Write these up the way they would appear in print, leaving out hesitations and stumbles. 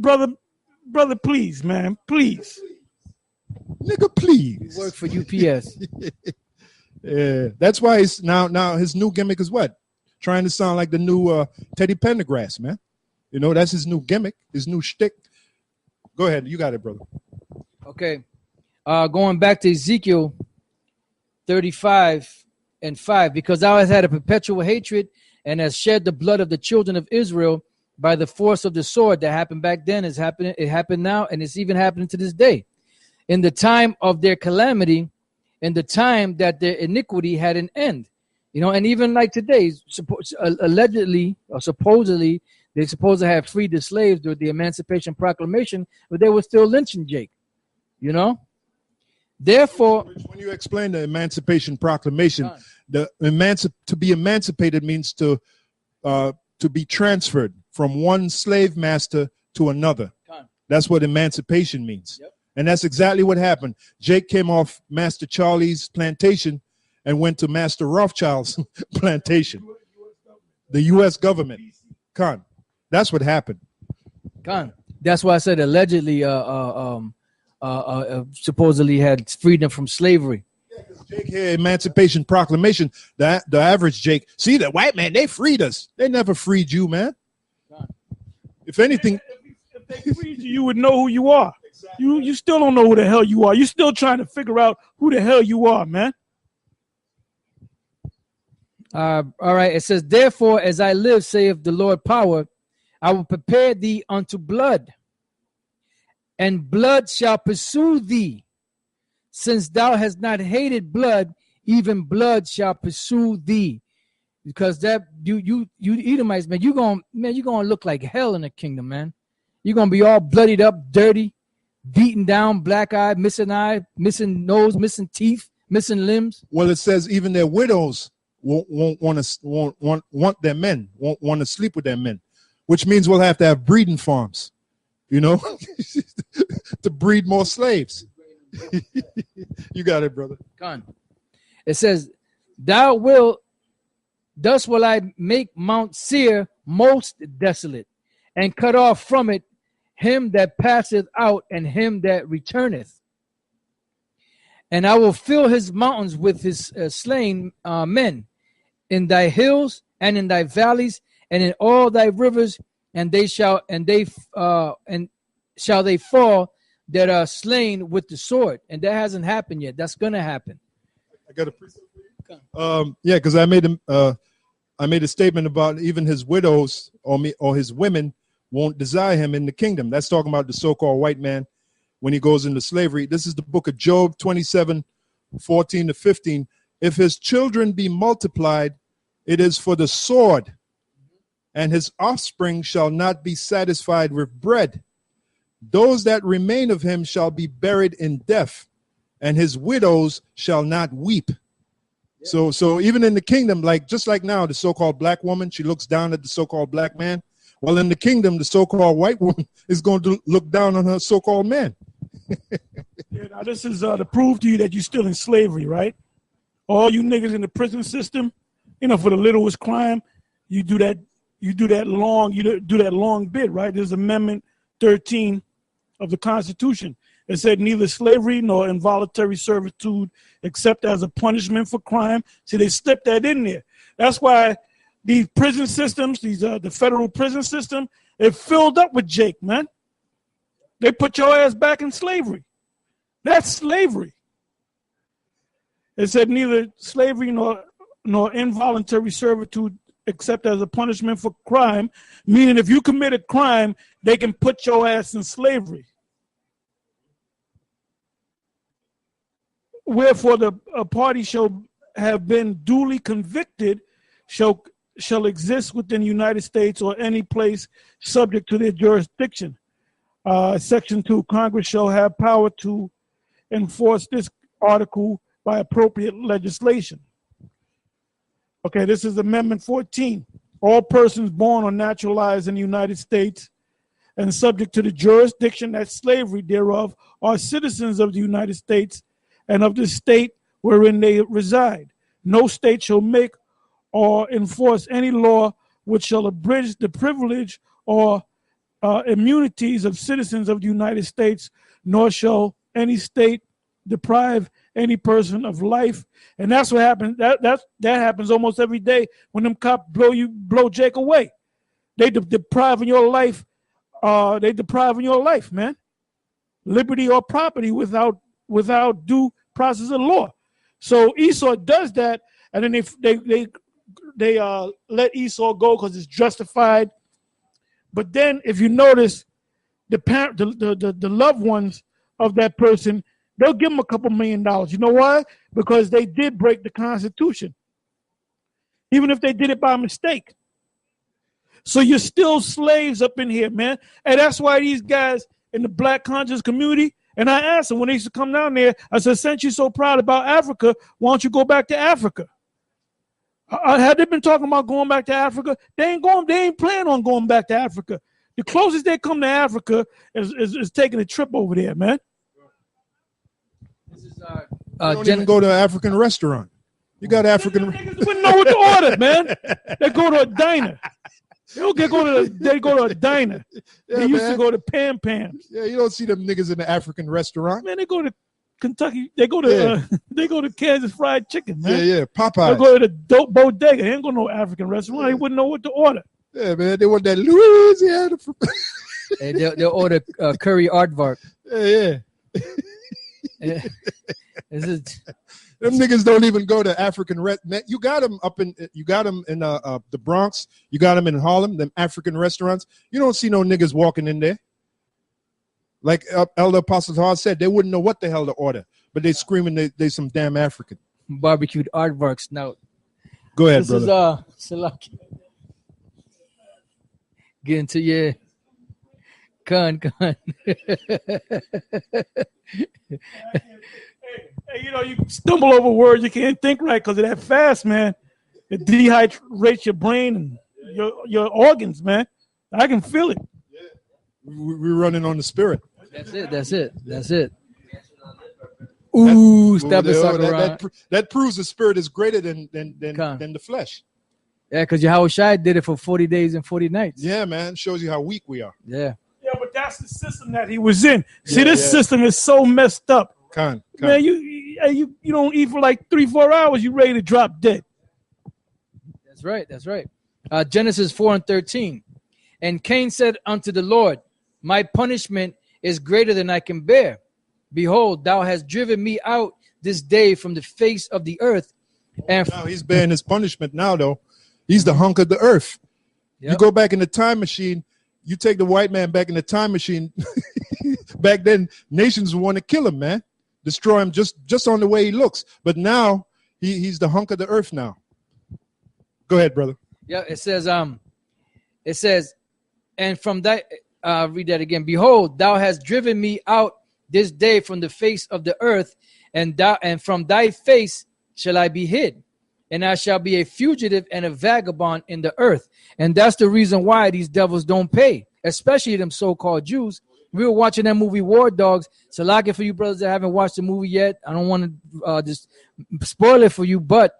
brother, please, man, please. Nigga, please. Work for UPS. Yeah, that's why he's now his new gimmick is what? Trying to sound like the new Teddy Pendergrass, man. You know, that's his new gimmick, his new shtick. Go ahead, you got it, brother. Okay. Going back to Ezekiel 35:5, because thou hast had a perpetual hatred and hast shed the blood of the children of Israel by the force of the sword. That happened back then, is happening, it happened now, and it's even happening to this day. In the time of their calamity, in the time that their iniquity had an end. You know, and even like today, allegedly or supposedly, they're supposed to have freed the slaves through the Emancipation Proclamation, but they were still lynching Jake. You know? Therefore, when you explain the Emancipation Proclamation, to be emancipated means to be transferred from one slave master to another. That's what emancipation means. Yep. And that's exactly what happened. Jake came off Master Charlie's plantation and went to Master Rothschild's plantation. The U.S. government. Khan. That's what happened. Khan. That's why I said allegedly supposedly had freedom from slavery. Yeah, because Jake had Emancipation Proclamation. The average Jake, see, the white man, they freed us. They never freed you, man. If anything, if they freed you, you would know who you are. Exactly. You still don't know who the hell you are. You're still trying to figure out who the hell you are, man. All right. It says, therefore, as I live, saith the Lord power, I will prepare thee unto blood, and blood shall pursue thee. Since thou hast not hated blood, even blood shall pursue thee. Because that you Edomites, man, you're gonna look like hell in the kingdom, man. You're gonna be all bloodied up, dirty, beaten down, black eye, missing nose, missing teeth, missing limbs. Well, it says even their widows won't want their men, won't want to sleep with their men, which means we'll have to have breeding farms, you know, to breed more slaves. You got it, brother. Con. It says, thus will I make Mount Seir most desolate, and cut off from it him that passeth out and him that returneth. And I will fill his mountains with his slain men, in thy hills and in thy valleys and in all thy rivers, and shall they fall that are slain with the sword. And that hasn't happened yet. That's gonna happen. I got a precept for you. Yeah, because I made a statement about even his widows or his women won't desire him in the kingdom. That's talking about the so-called white man when he goes into slavery. This is the book of Job 27:14-15. If his children be multiplied, it is for the sword, and his offspring shall not be satisfied with bread. Those that remain of him shall be buried in death, and his widows shall not weep. Yeah. So even in the kingdom, just like now, the so-called black woman, she looks down at the so-called black man. Well, in the kingdom, the so-called white woman is going to look down on her so-called man. Yeah, now this is to prove to you that you're still in slavery, right? All you niggas in the prison system, you know, for the littlest crime, you do that long bit, right? There's Amendment 13 of the Constitution. It said neither slavery nor involuntary servitude except as a punishment for crime. See, they slipped that in there. That's why these prison systems, the federal prison system, it filled up with Jake, man. They put your ass back in slavery. That's slavery. It said neither slavery nor involuntary servitude except as a punishment for crime, meaning if you commit a crime, they can put your ass in slavery. Wherefore a party shall have been duly convicted shall exist within the United States or any place subject to their jurisdiction. Section 2, Congress shall have power to enforce this article by appropriate legislation. Okay, this is Amendment 14. All persons born or naturalized in the United States and subject to the jurisdiction that slavery thereof are citizens of the United States and of the state wherein they reside. No state shall make or enforce any law which shall abridge the privilege or immunities of citizens of the United States, nor shall any state deprive any person of life. And that's what happens. That happens almost every day when them cops blow Jake away. They depriving your life. They depriving your life, man. Liberty or property without due process of law. So Esau does that, and then they let Esau go because it's justified. But then, if you notice, the loved ones of that person, they'll give them a couple $1 million. You know why? Because they did break the Constitution, even if they did it by mistake. So you're still slaves up in here, man. And that's why these guys in the black conscious community, and I asked them when they used to come down there, I said, since you're so proud about Africa, why don't you go back to Africa? Had they been talking about going back to Africa? They ain't planning on going back to Africa. The closest they come to Africa is taking a trip over there, man. This is don't even go to an African restaurant. You got African. Niggas wouldn't know what to order, man. They go to a diner. They go to a diner. Yeah, they used man. to go to Pam Pam's. Yeah, you don't see them niggas in the African restaurant. Man, they go to Kentucky. They go to Kansas Fried Chicken, man. Yeah, Popeye. They go to the dope bodega. They ain't go to no African restaurant. They wouldn't know what to order. Yeah, man, they want that Louisiana. hey, they'll order curry aardvark. Yeah. This is, Them niggas don't even go to African restaurants. You got them in the Bronx. You got them in Harlem, them African restaurants. You don't see no niggas walking in there. Like Elder Apostle Hall said, they wouldn't know what the hell to order, but they screaming they some damn African. barbecued aardvarks. Now, Go ahead, this brother. is Salaki. Get into your con. Hey, you know, you stumble over words, you can't think right because of that fast, man. It dehydrates your brain and your organs, man. I can feel it. We're running on the spirit. That's it. Ooh, step it, that proves the spirit is greater than the flesh. Yeah, because Yahushua did it for 40 days and 40 nights. Yeah, man. Shows you how weak we are. Yeah. Yeah, but that's the system that he was in. See, this system is so messed up. Man, you don't eat for like 3-4 hours, you ready to drop dead. That's right. Genesis 4:13. And Cain said unto the Lord, my punishment is greater than I can bear. Behold, thou hast driven me out this day from the face of the earth. And now he's bearing his punishment now, though. He's the hunk of the earth. Yep. You go back in the time machine, you take the white man back in the time machine. Back then, nations want to kill him, man. Destroy him just on the way he looks. But now he's the hunk of the earth now. Go ahead, brother. Yeah, it says, and from that, read that again. Behold, thou hast driven me out this day from the face of the earth, and from thy face shall I be hid, and I shall be a fugitive and a vagabond in the earth. And that's the reason why these devils don't pay, especially them so-called Jews. We were watching that movie War Dogs. So like it for you brothers that haven't watched the movie yet. I don't want to just spoil it for you, but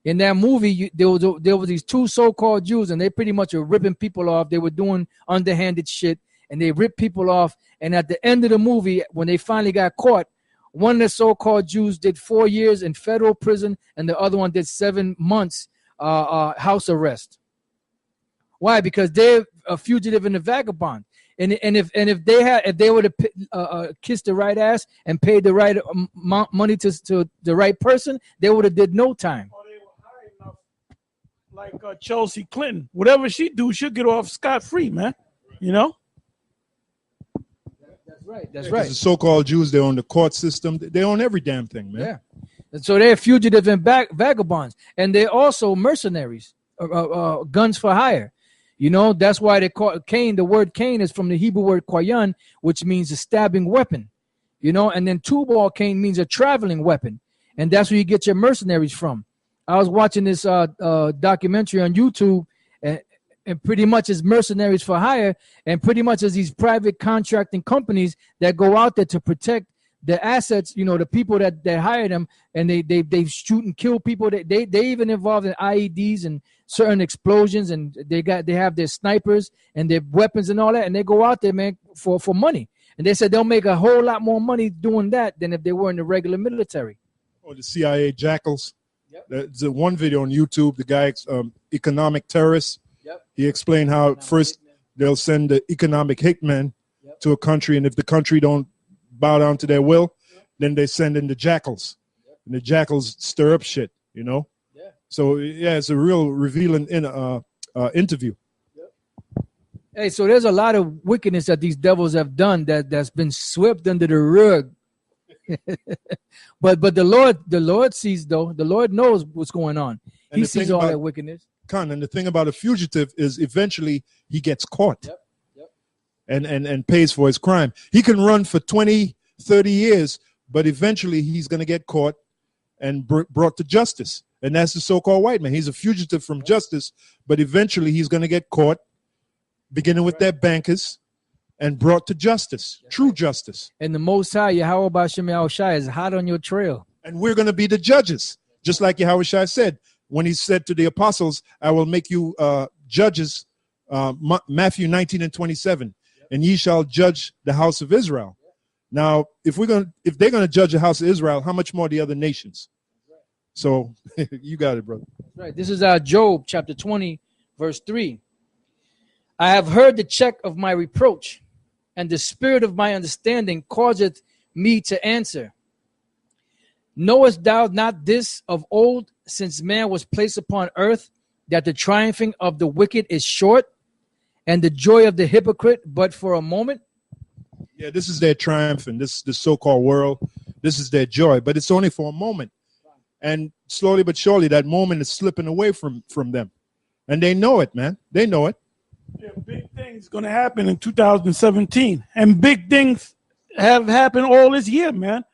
in that movie, there were these two so-called Jews, and they pretty much were ripping people off. They were doing underhanded shit, and they ripped people off. And at the end of the movie, when they finally got caught, one of the so-called Jews did 4 years in federal prison, and the other one did 7 months house arrest. Why? Because they're a fugitive and a vagabond. And if they would have kissed the right ass and paid the right money to the right person, they would have did no time. Or they were high enough, like Chelsea Clinton. Whatever she do, she'll get off scot-free, man. You know. That's right. The so-called Jews, they own the court system. They own every damn thing, man. Yeah. And so they're fugitive and vagabonds, and they're also mercenaries, guns for hire. You know, that's why they call Cain. The word Cain is from the Hebrew word Qayan, which means a stabbing weapon. You know, and then Tubal Cain means a traveling weapon, and that's where you get your mercenaries from. I was watching this documentary on YouTube, and pretty much it's mercenaries for hire, and pretty much it's these private contracting companies that go out there to protect the assets, the people that hire them, and they shoot and kill people. They even involved in IEDs and certain explosions, and they have their snipers and their weapons and all that, and they go out there, man, for money. And they said they'll make a whole lot more money doing that than if they were in the regular military. Or the CIA jackals. Yep. There's one video on YouTube. The guy, economic terrorist. Yep. He explained how first they'll send the economic hitman to a country, and if the country don't bow down to their will, then they send in the jackals, and the jackals stir up shit. So it's a real revealing interview. Hey, so there's a lot of wickedness that these devils have done that's been swept under the rug. but the Lord sees, though. The Lord knows what's going on. He sees all that wickedness. And the thing about a fugitive is eventually he gets caught. And pays for his crime. He can run for 20, 30 years, but eventually he's going to get caught and brought to justice. And that's the so-called white man. He's a fugitive from justice, but eventually he's going to get caught, beginning with their bankers, and brought to justice, true justice. And the Most High, Yahweh Bashem Yahushai, is hot on your trail. And we're going to be the judges, just like Yahushai said when he said to the apostles, I will make you judges, Matthew 19:27. And ye shall judge the house of Israel. Now, if they're going to judge the house of Israel, how much more the other nations? So you got it, brother. That's right. This is Job chapter 20, verse 3. I have heard the check of my reproach, and the spirit of my understanding causeth me to answer. Knowest thou not this of old, since man was placed upon earth, that the triumphing of the wicked is short, and the joy of the hypocrite but for a moment? Yeah, this is their triumph in this so-called world. This is their joy, but it's only for a moment. And slowly but surely, that moment is slipping away from them. And they know it, man. They know it. Yeah, big things going to happen in 2017. And big things have happened all this year, man.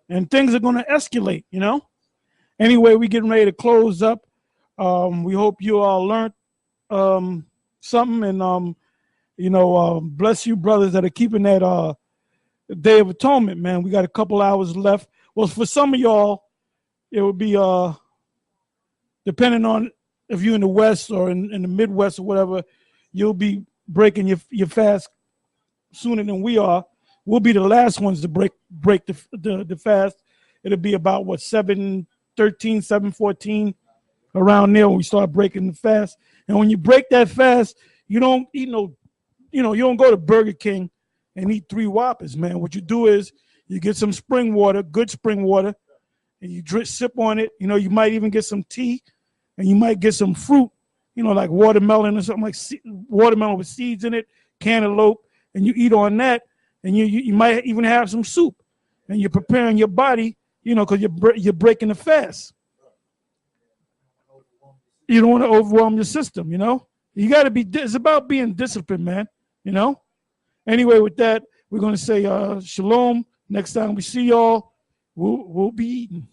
And things are going to escalate, Anyway, we're getting ready to close up. We hope you all learned something, and bless you brothers that are keeping that Day of Atonement, man. We got a couple hours left. Well, for some of y'all, it would be depending on if you're in the West or in the Midwest or whatever, you'll be breaking your fast sooner than we are. We'll be the last ones to break the fast. It'll be about 7:13, 7:14, around there when we start breaking the fast. And when you break that fast, you don't eat you don't go to Burger King and eat 3 Whoppers, man. What you do is you get some spring water, good spring water, and you sip on it. You might even get some tea, and you might get some fruit, like watermelon or something, like watermelon with seeds in it, cantaloupe, and you eat on that, and you might even have some soup, and you're preparing your body, because you're breaking the fast. You don't want to overwhelm your system, You got to be. It's about being disciplined, man. Anyway, with that, we're going to say shalom. Next time we see y'all, we'll be eating.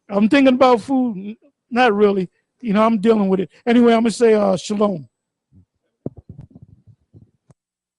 I'm thinking about food. Not really. I'm dealing with it. Anyway, I'm going to say shalom.